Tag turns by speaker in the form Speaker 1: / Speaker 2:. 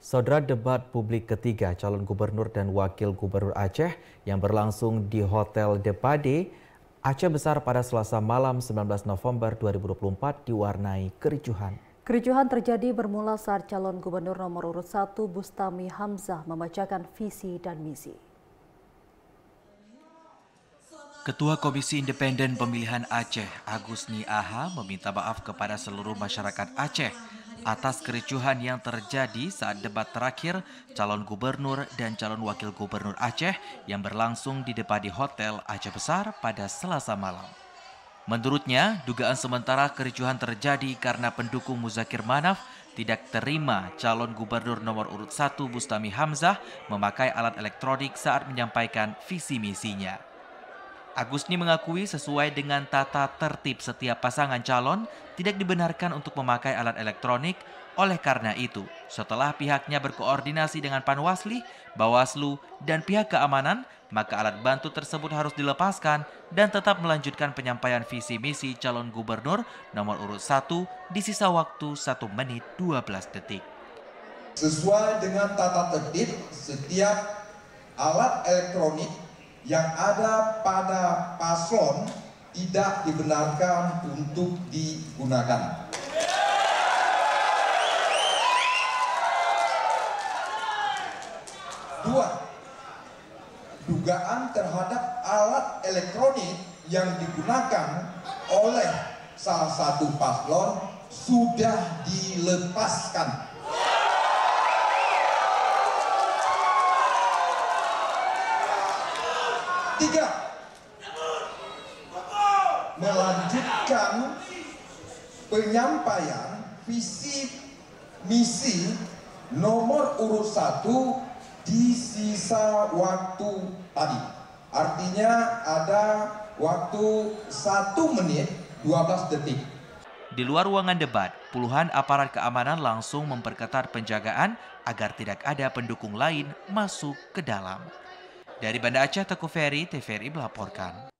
Speaker 1: Saudara, debat publik ketiga calon gubernur dan wakil gubernur Aceh yang berlangsung di Hotel Depade, Aceh Besar pada Selasa malam 19 November 2024 diwarnai kericuhan.
Speaker 2: Kericuhan terjadi bermula saat calon gubernur nomor urut 1 Bustami Hamzah membacakan visi dan misi.
Speaker 3: Ketua Komisi Independen Pemilihan Aceh, Agusni Aha, meminta maaf kepada seluruh masyarakat Aceh atas kericuhan yang terjadi saat debat terakhir calon gubernur dan calon wakil gubernur Aceh yang berlangsung di Depade Hotel Aceh Besar pada Selasa malam. Menurutnya, dugaan sementara kericuhan terjadi karena pendukung Muzakir Manaf tidak terima calon gubernur nomor urut 1 Bustami Hamzah memakai alat elektronik saat menyampaikan visi misinya. Agusni mengakui sesuai dengan tata tertib setiap pasangan calon tidak dibenarkan untuk memakai alat elektronik. Oleh karena itu, setelah pihaknya berkoordinasi dengan Panwasli, Bawaslu, dan pihak keamanan, maka alat bantu tersebut harus dilepaskan dan tetap melanjutkan penyampaian visi misi calon gubernur nomor urut 1 di sisa waktu 1 menit 12 detik.
Speaker 4: Sesuai dengan tata tertib, setiap alat elektronik yang ada pada paslon tidak dibenarkan untuk digunakan. Dua, dugaan terhadap alat elektronik yang digunakan oleh salah satu paslon sudah dilepaskan. Tiga, melanjutkan penyampaian visi misi nomor urut 1 di sisa waktu tadi. Artinya ada waktu 1 menit 12 detik.
Speaker 3: Di luar ruangan debat, puluhan aparat keamanan langsung memperketat penjagaan agar tidak ada pendukung lain masuk ke dalam. Dari Banda Aceh, Teguh Ferry, TVRI melaporkan.